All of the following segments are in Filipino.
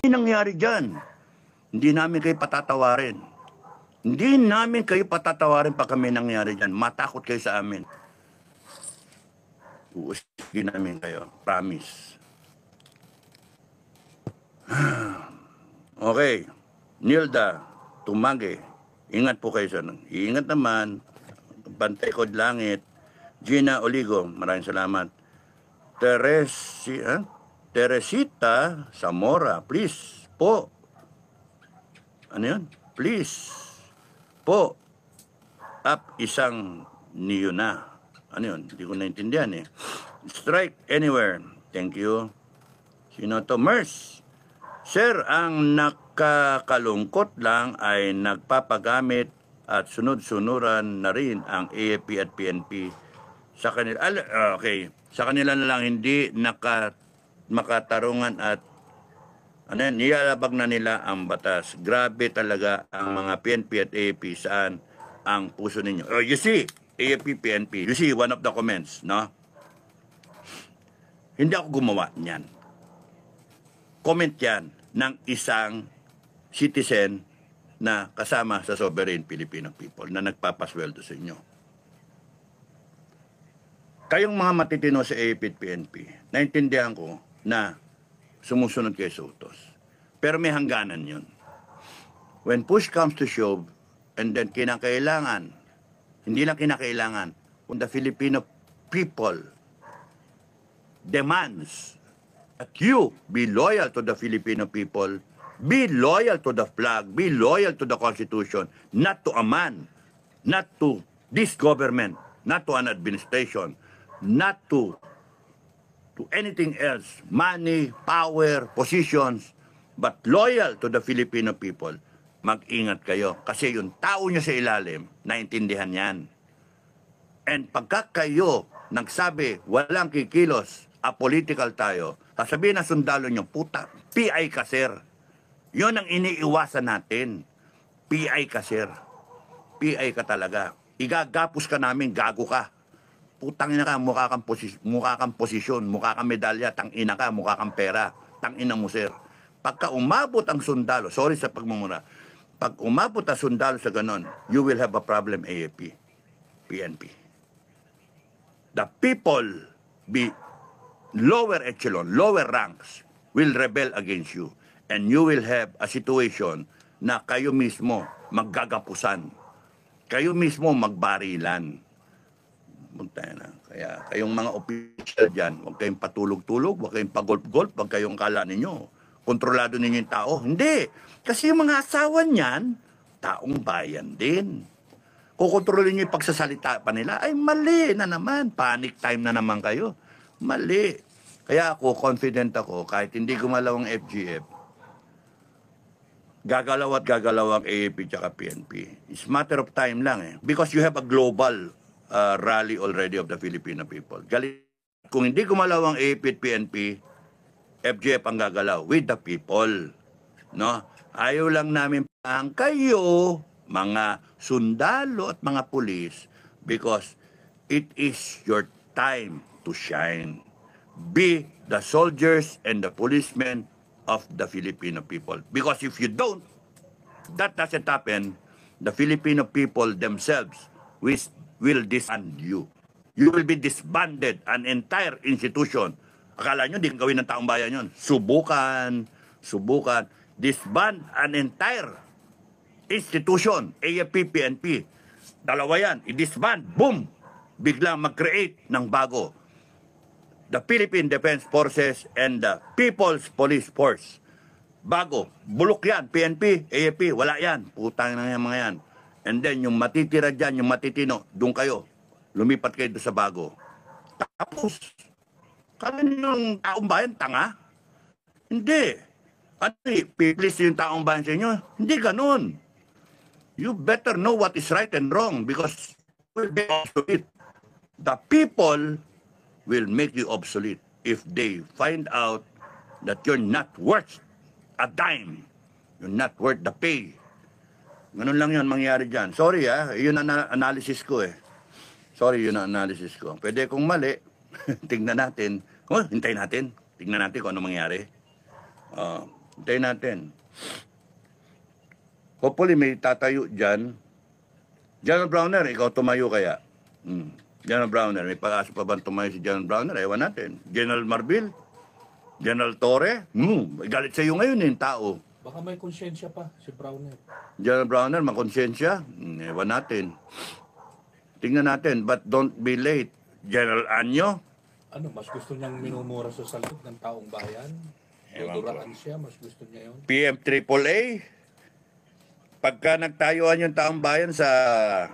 nangyari dyan. Hindi namin kayo patatawarin. Hindi namin kayo patatawarin pag kami nangyari dyan. Matakot kayo sa amin. Uusigin namin kayo. Promise. Okay. Nilda Tumage. Ingat po kayo sa Ingat naman. Bantay Kod Langit. Gina Oligo. Maraming salamat. Teresita Zamora. Please po. Ano yun? Please po. Up isang niyo na. Ano yun? Hindi ko naintindihan eh. Strike anywhere. Thank you. Sino to? Mers. Sir, ang nakakalungkot lang ay nagpapagamit at sunod-sunuran na rin ang AFP at PNP sa kanila. Okay. Sa kanila na lang hindi makatarungan at niyalabag na nila ang batas. Grabe talaga ang mga PNP at AFP. Saan ang puso ninyo? Oh, you see, AFP, PNP. You see, one of the comments, no? Hindi ako gumawa niyan. Comment yan ng isang citizen na kasama sa sovereign Filipino people na nagpapasweldo sa inyo. Kayong mga matitino sa AFP at PNP, naintindihan ko na sumusunod kayo sa utos. Pero may hangganan yun. When push comes to shove, and then kinakailangan, hindi lang kinakailangan, kung the Filipino people demands that you be loyal to the Filipino people, be loyal to the flag, be loyal to the Constitution, not to a man, not to this government, not to an administration, not to anything else, money, power, positions, but loyal to the Filipino people. Mag-ingat kayo. Kasi yung tao nyo sa ilalim, naintindihan yan. And pagka kayo nagsabi, walang kikilos, apolitical tayo, sasabihin na sundalo nyo, puta, PI ka, sir. Yun ang iniiwasan natin. PI ka, sir. PI ka talaga. Igagapos ka namin, gago ka. Putang ina ka, mukha kang posisyon, mukha kang medalya, tang ina ka, mukha kang pera, tang ina mo, sir. Pagka umabot ang sundalo, sorry sa pagmumura, pag umabot ang sundalo sa ganon, you will have a problem, AFP, PNP. The people, be lower echelon, lower ranks, will rebel against you. And you will have a situation na kayo mismo maggagapusan. Kayo mismo magbarilan. Kaya kayong mga official dyan, huwag kayong patulog-tulog, huwag kayong pagolf-golf, huwag kayong kala ninyo, kontrolado ninyo yung tao. Hindi. Kasi yung mga asawa niyan, taong bayan din. Kukontrolin nyo yung pagsasalita pa nila, ay mali na naman. Panic time na naman kayo. Mali. Kaya ako, confident ako, kahit hindi gumalaw ang FGF, gagalaw at gagalaw ang AFP at PNP. It's matter of time lang eh. Because you have a global rally already of the Filipino people. Kung hindi gumalaw ang AFP at PNP, FGF ang gagalaw with the people. No? Ayaw lang namin pang kayo, mga sundalo at mga pulis, because it is your time to shine. Be the soldiers and the policemen of the Filipino people. Because if you don't, that doesn't happen, the Filipino people themselves will disband you. You will be disbanded, an entire institution. Akala nyo, di gawin ng taong bayan yun. Subukan. Disband an entire institution, AFP, PNP. Dalawa yan, i-disband, boom! Biglang mag-create ng bago. The Philippine Defense Forces and the People's Police Force. Bago. Bulok yan. PNP, AFP, wala yan. Putang na yan mga yan. And then, yung matitira dyan, yung matitino, doon kayo. Lumipat kayo doon sa bago. Tapos, kala yung taong bayan, tanga? Hindi. Ano piplis yung taong bayan sa inyo? Hindi ganun. You better know what is right and wrong because you will be obsolete. The people will make you obsolete if they find out that you're not worth a dime. You're not worth the pay. Ganun lang yun mangyari dyan. Sorry yun ang analysis ko eh. Sorry, yun ang analysis ko. Pwede kung mali, tignan natin. Hintayin natin. Tignan natin kung ano mangyari. Hintayin natin. Hopefully may tatayo dyan. General Browner, ikaw tumayo kaya? General Browner, may pag-asa pa ba tumayo si General Browner? Ewan natin. General Marbil? General Torre? Galit sa iyo ngayon yung tao. Baka may konsyensya pa si Browner. General Browner, makonsensya? Ewan natin. Tingnan natin, but don't be late. General Anyo? Ano, mas gusto niyang minumura sa salud ng taong bayan? Ewan ko. Duduraan siya, mas gusto niya yun. PM AAA? Pagka nagtayuan yung taong bayan sa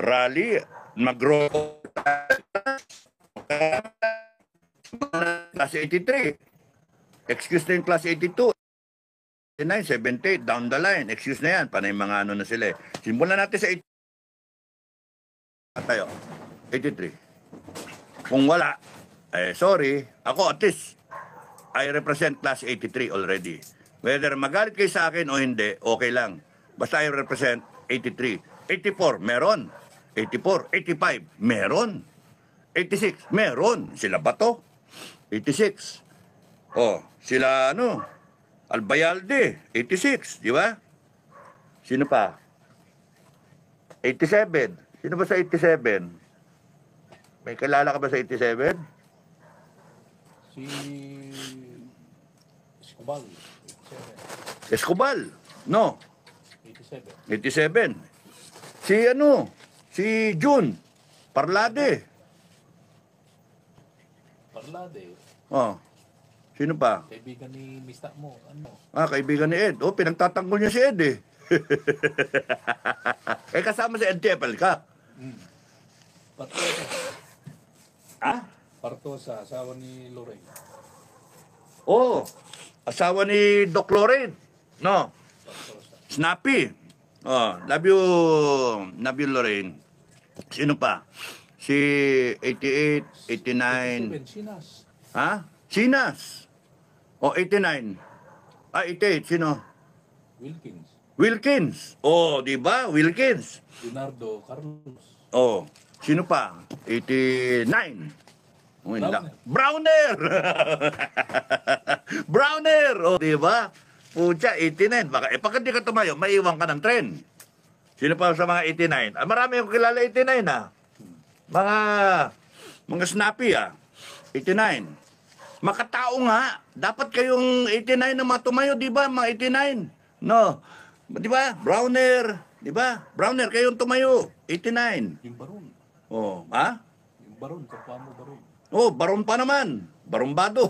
rally, mag-grow class 83. Excuse na yung class 82. 79, 78, down the line. Excuse na yan. Panay mga ano na sila. Simulan natin sa 83. Tayo. 83. Kung wala, sorry. Ako at least, I represent class 83 already. Whether magalit kayo sa akin o hindi, okay lang. Basta I represent 83. 84, meron. 84, 85, meron. 86, meron. Sila ba to? 86. Oh, sila Albayalde, 86, di ba? Sino pa? 87. Sino ba sa 87? May kilala ka ba sa 87? Si Escobar. Escobal. No. 87. 87. Si June. Parlade. Parlade. Oh. Sino pa? Kaibigan ni Mista mo. Ano? Kaibigan ni Ed. Oh, pinagtatanggol niya si Ed eh. Kasama si Ed Tepel ka. Partosa. Ah? Partosa, asawa ni Lorraine. Oh. Asawa ni Doc Lorraine. No. Partosa. Snappy. Oh, love you Lorraine. Sino pa? Si 88, 89. Sinas. Ha? Sinas. Oh, 89. 88. Sino? Wilkins. Wilkins. Oh, di ba? Wilkins. Leonardo Carlos. Oh, sino pa? 89. Oh, Browner. Browner. Browner. Oh, di ba? Pucha, 89. Baka, pag hindi ka tumayo, maiwan ka ng tren. Sino pa sa mga 89? Marami akong kilala 89 Mga snappy 89. Makatao nga. Dapat kayong 89 na mga tumayo, di ba? Mga 89. No. Di ba? Browner. Di ba? Browner, kayong tumayo. 89. Yung Baron. Oh, ha? Yung Baron, kapwa mo Baron. Oh, baron pa naman. Barumbado.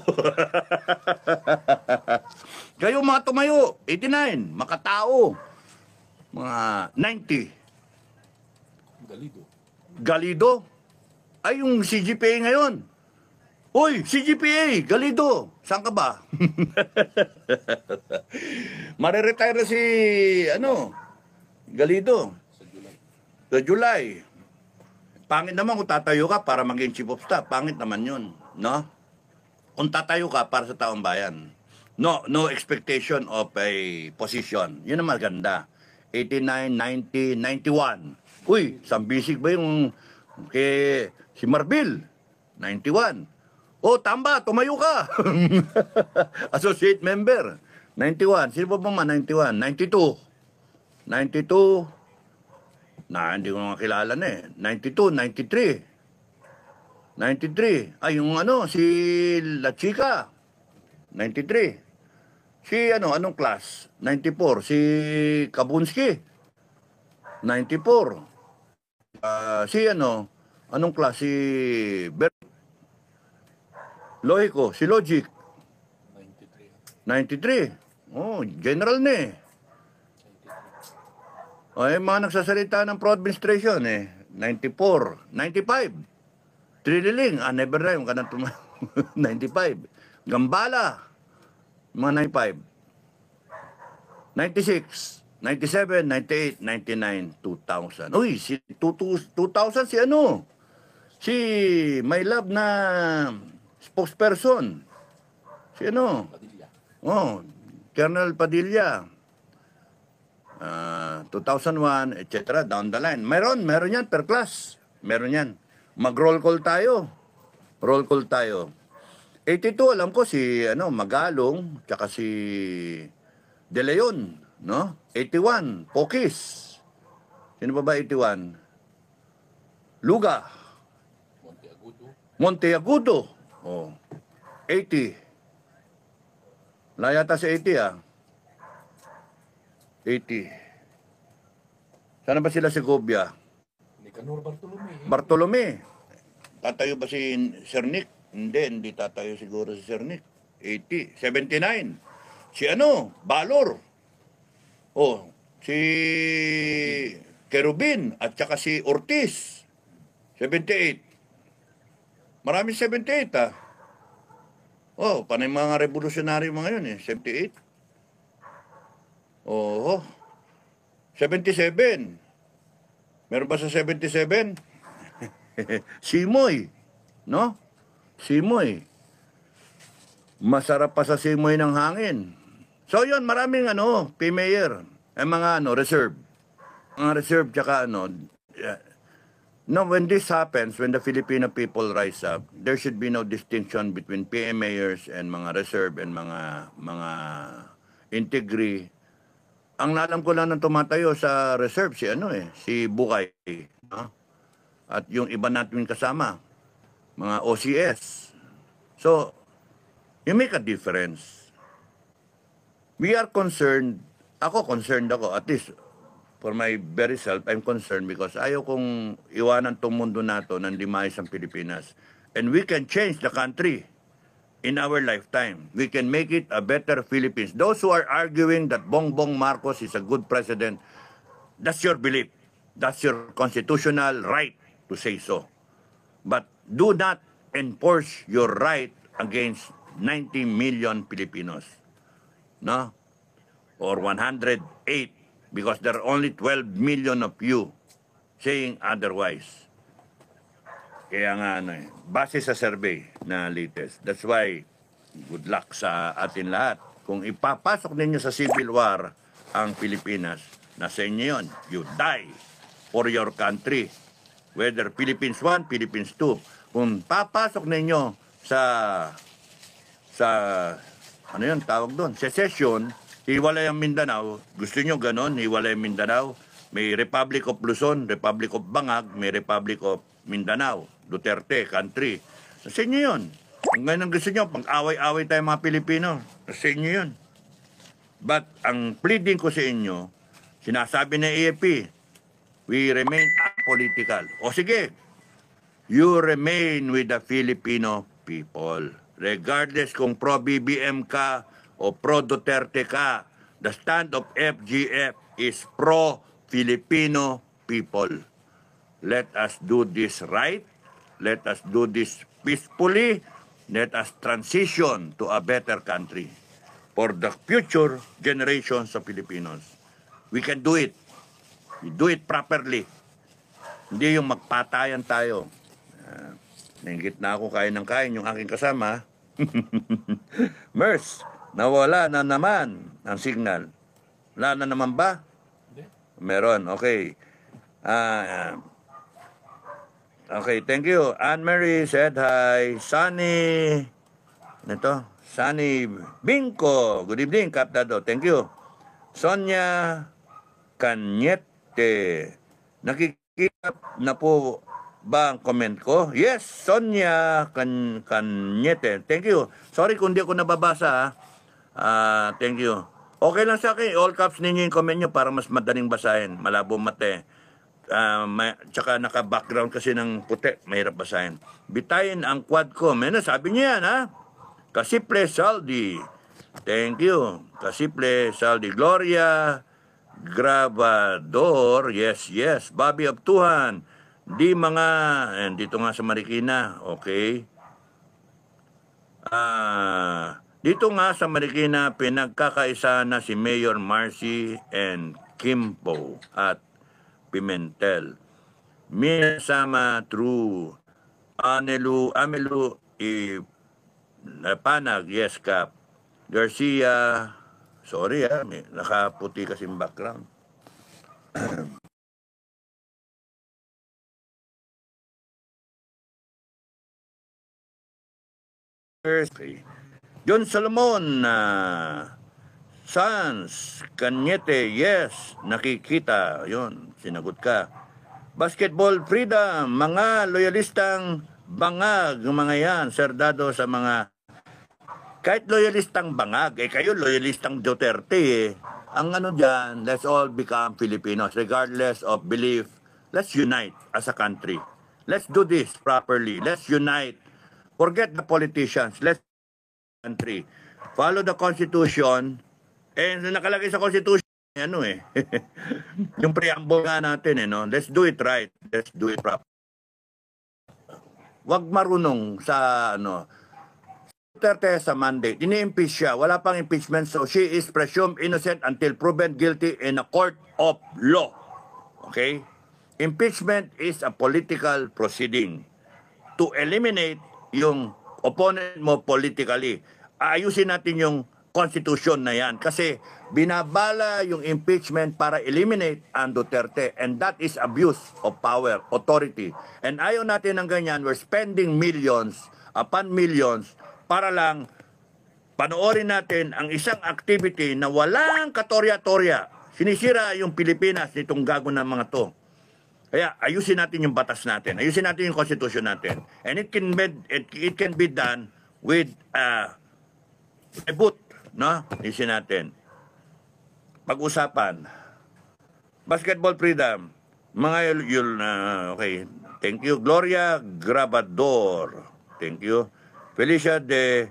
Kayo mga tumayo, 89. Makatao. Mga 90. Galido. Galido. Ay, yung CGPA ngayon. Uy, CGPA, Galido. Saan ka ba? Mariretire na si, Galido. Sa July. Sa July. Pangit naman kung tatayo ka para maging chief of staff. Pangit naman yun, no? Kung tatayo ka para sa taong bayan. No expectation of a position. Yun ang maganda. 89, 90, 91. Uy, sambisig ba yung si Marbil? 91. Oh, tamba, tumayo ka. Associate member. 91. Sino ba mga 91? 92. 92. Hindi ko makilala na eh. 92, 93. 93. Ay, yung si La Chica. 93. Si anong class? 94. Si Kabunski. 94. Si anong class? Si Lohico. Si Logic. 93. Oh, general na eh. Ay, mga nagsasalita ng pro-administration 94, 95. Trililing, never na yung kanang 95. Gambala, mga 95. 96, 97, 98, 99, 2000. Uy, 2000 si my love na spokesperson. Si Padilla. Oh, Colonel Padilla. 2001, etc. Down the line. Meron yan per class. Meron yan. Mag-roll call tayo. Roll call tayo. 82, alam ko si Magalong, tsaka si De Leon, no? 81, Pokis. Sino pa ba 81? Luga, Monteagudo. Monteagudo. Oh, 80. Layata sa 80 ah. 80. Sana ba sila Segovia? Nicanor Bartolome. Bartolome. Tatayo ba si Sir Nick? Hindi tatayo siguro si Sir Nick. 80. 79. Si Balor. Oh, si Kerubin at saka si Ortiz. 78. Maraming 78 ah. Oh, panay mga revolusyonaryo mga yun 78. Oh, 77. Meron ba sa 77? Simoy. No? Simoy. Masarap pa sa simoy ng hangin. So yun, maraming P-Mayor. Mga reserve. Mga reserve tsaka yeah. No, when this happens, when the Filipino people rise up, there should be no distinction between PM mayors and mga reserve and mga integri. Ang alam ko lang na tumatayo sa reserve si Bukay, no? At yung iba natin kasama, mga OCS. So, you make a difference. We are concerned, concerned ako, at least for my very self, I'm concerned because ayaw kong iwanan tong mundo nato ng demise ang Pilipinas. And we can change the country in our lifetime. We can make it a better Philippines. Those who are arguing that Bongbong Marcos is a good president, that's your belief. That's your constitutional right to say so. But do not enforce your right against 90 million Filipinos. No? Or 108, because there are only 12 million of you saying otherwise. Kaya nga base sa survey na latest. That's why, good luck sa atin lahat. Kung ipapasok ninyo sa civil war ang Pilipinas, nasa inyo yun. You die for your country. Whether Philippines 1, Philippines 2. Kung papasok ninyo sa tawag doon, secession, hiwalay ang Mindanao, gusto nyo ganon, hiwalay ang Mindanao, may Republic of Luzon, Republic of Bangag, may Republic of Mindanao, Duterte, country. Sa inyo yun. Kung ganun gusto nyo, pag-away-away tayo mga Pilipino, sa inyo yun. But ang pleading ko sa inyo, sinasabi ng AFP, we remain apolitical. O sige, you remain with the Filipino people. Regardless kung pro-BBM ka o pro-Duterte ka, the stand of FGF is pro-Filipino people. Let us do this right. Let us do this peacefully. Let us transition to a better country for the future generations of Filipinos. We can do it. We do it properly. Hindi yung magpatayan tayo. Nainggit na ako kain ng kain yung aking kasama. Mers, nawala na naman ang signal. Wala na naman ba? Hindi. Meron, okay. Okay, thank you. Anne-Marie said hi. Sunny, Sunny Bingko. Good evening, Kaptado. Thank you. Sonia Cañete. Nakikita na po ba ang comment ko? Yes, Sonia Cañete. Thank you. Sorry kung di ako nababasa. Thank you. Okay lang sa akin. All caps ninyo yung comment nyo para mas madaling basahin. Malabo mate. Tsaka naka-background kasi ng puti. Mahirap basahin. Bitayin ang Quadcom. Sabi niya yan, ha? Kasiple Saldi. Thank you. Kasiple Saldi. Gloria Gravador. Yes, yes. Bobby Abtuhan. Dito nga sa Marikina. Okay. Dito nga sa Marikina, pinagkakaisa na si Mayor Marcy and Kimpo at Pimentel. Minasama through Amelu Panag, yes, Kap. Garcia, sorry nakaputi kasing background. Okay. John Solomon, Sans, Cañete, yes, nakikita. Yun, sinagot ka. Basketball freedom, mga loyalistang bangag, mga yan, serdado sa mga, kahit loyalistang bangag, kayo loyalistang Duterte Ang ano dyan, let's all become Filipinos, regardless of belief. Let's unite as a country. Let's do this properly. Let's unite. Forget the politicians. Let's country. Follow the Constitution. Nakalagay sa Constitution, ano yung preamble nga natin, no? Let's do it right. Let's do it proper. Wag marunong sa, Duterte sa Monday, ini-impeach siya. Wala pang impeachment, so she is presumed innocent until proven guilty in a court of law. Okay? Impeachment is a political proceeding to eliminate yung opponent mo politically. Ayusin natin yung constitution na yan kasi binabala yung impeachment para eliminate ang Duterte, and that is abuse of power, authority. And ayaw natin ng ganyan. We're spending millions upon millions para lang panoorin natin ang isang activity na walang katorya-torya. Sinisira yung Pilipinas nitong gago ng mga to. Kaya ayusin natin yung batas natin. Ayusin natin yung constitution natin. And it can be done with a boot, no? Ayusin natin. Pag-usapan. Basketball freedom. Mga okay. Thank you. Gloria Grabador. Thank you. Felicia de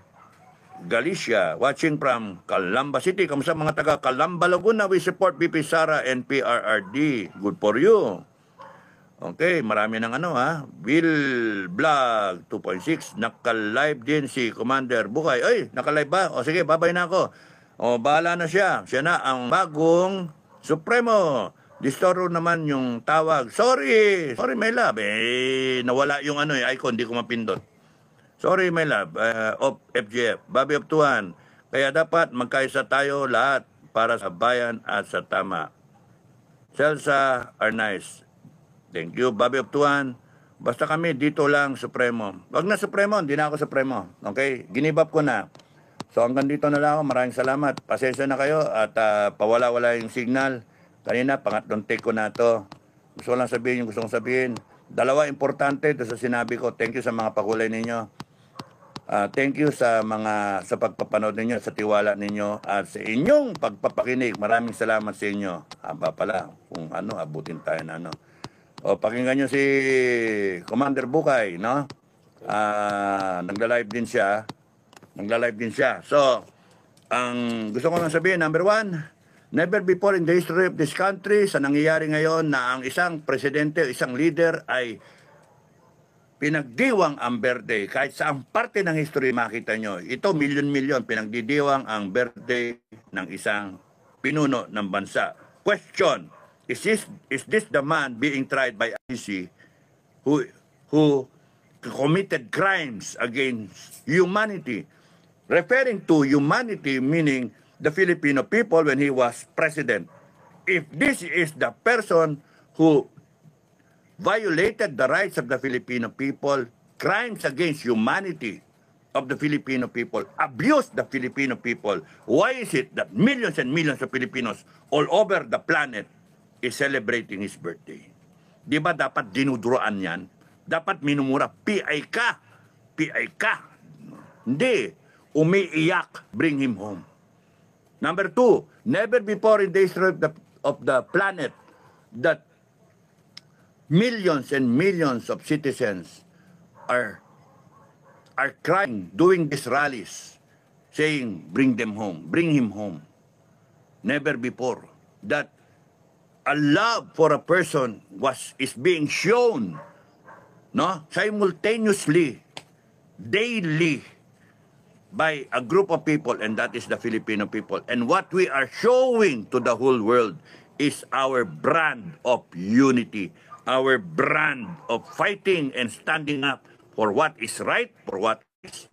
Galicia, watching from Calamba City. Kamusta mga taga Calamba, Laguna? We support BP Sara and PRRD. Good for you. Okay, marami ng Bill Vlog 2.6. Naka-live din si Commander Bukay. Ay, naka-live ba? O sige, babay na ako. O, bahala na siya. Siya na ang bagong Supremo. Distoro naman yung tawag. Sorry, my love. Nawala yung icon, di ko mapindot. Sorry, my love, of FGF, Bobby of Tuan. Kaya dapat magkaisa tayo lahat para sa bayan at sa tama. Celsa Arnaiz. Thank you, Bobby of Tuan. Basta kami dito lang, Supremo. Wag na Supremo, hindi na ako Supremo. Okay? Ginibap ko na. So hanggang dito na lang ako. Maraming salamat. Pasensya na kayo at pawala-wala yung signal. Kanina, pangatlong take ko na to. Gusto ko lang sabihin yung gusto kong sabihin. Dalawa importante ito sa sinabi ko. Thank you sa mga pakulay ninyo. Thank you sa pagpapanood ninyo, sa tiwala ninyo, at sa inyong pagpapakinig. Maraming salamat sa inyo. Haba pala, kung abutin tayo na O, pakinggan nyo si Commander Bukay, no? Nagla-live din siya. So, ang gusto ko lang sabihin, number one, never before in the history of this country, sa nangyayari ngayon na ang isang presidente, isang leader ay pinagdiwang ang birthday. Kahit sa ang parte ng history makita nyo, ito milyon-milyon pinagdidiwang ang birthday ng isang pinuno ng bansa. Question, is this the man being tried by ICC who committed crimes against humanity? Referring to humanity, meaning the Filipino people when he was president. If this is the person who violated the rights of the Filipino people, crimes against humanity of the Filipino people, abused the Filipino people, why is it that millions and millions of Filipinos all over the planet is celebrating his birthday? Di ba dapat dinuduroan yan? Dapat minumura, PI ka. Hindi, umiiyak, bring him home. Number two, never before in the history of the planet that millions and millions of citizens are crying, doing these rallies, saying, bring them home, bring him home. Never before that a love for a person is being shown, simultaneously, daily, by a group of people, and that is the Filipino people. And what we are showing to the whole world is our brand of unity, our brand of fighting and standing up for what is right, for what is.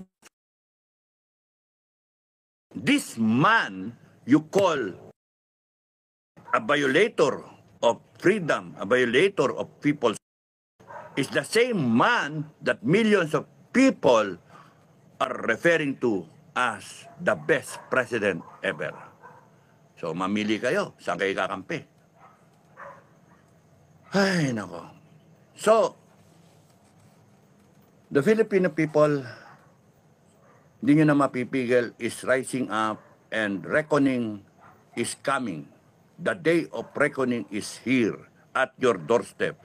This man you call a violator of freedom, a violator of people's, is the same man that millions of people are referring to as the best president ever. So, mamili kayo. Saan kayo kakampi? Ay, nako. So, the Filipino people, hindi nyo na mapipigil, is rising up and reckoning is coming. The day of reckoning is here at your doorstep.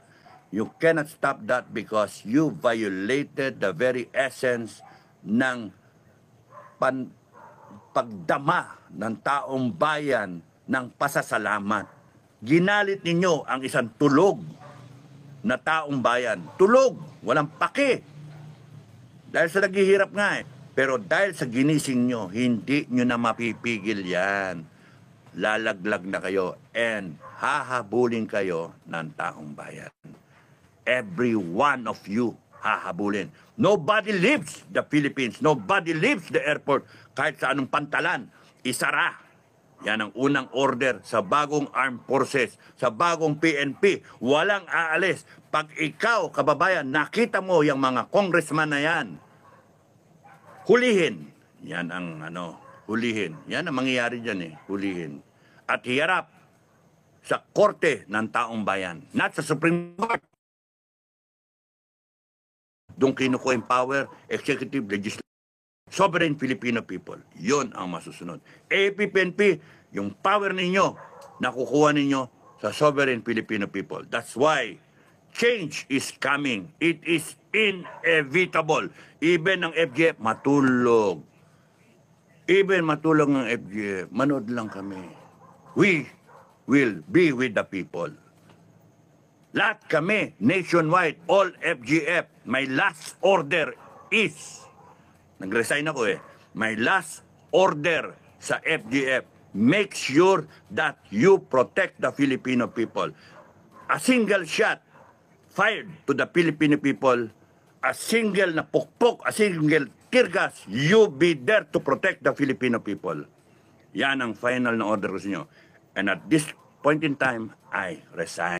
You cannot stop that because you violated the very essence ng pagdama ng taong bayan ng pasasalamat. Ginalit ninyo ang isang tulog na taong bayan. Tulog, walang pake. Dahil sa naghihirap nga eh. Pero dahil sa ginising nyo, hindi nyo na mapipigil yan. Lalaglag na kayo and hahabulin kayo ng taong bayan. Every one of you hahabulin. Nobody leaves the Philippines. Nobody leaves the airport. Kahit sa anong pantalan, isara. Yan ang unang order sa bagong armed forces, sa bagong PNP. Walang aalis. Pag ikaw, kababayan, nakita mo yung mga congressman na yan, hulihin. Yan ang hulihin. Yan ang mangyayari dyan eh, hulihin. At hiharap sa korte ng taong bayan, not sa Supreme Court. Doon kinukuha yung power, executive, legislative, sovereign Filipino people. Yun ang masusunod. AFP-PNP, yung power ninyo, nakukuha ninyo sa sovereign Filipino people. That's why change is coming. It is inevitable. Even ng FGF, matulog. Even matulog ng FGF, manood lang kami. We will be with the people. Lahat kami, nationwide, all FGF, my last order is, nag-resign ako eh, my last order sa FGF, make sure that you protect the Filipino people. A single shot fired to the Filipino people, a single na pukpok, a single tear gas, you be there to protect the Filipino people. Yan ang final na order ko sa inyo. And at this point in time, I resign.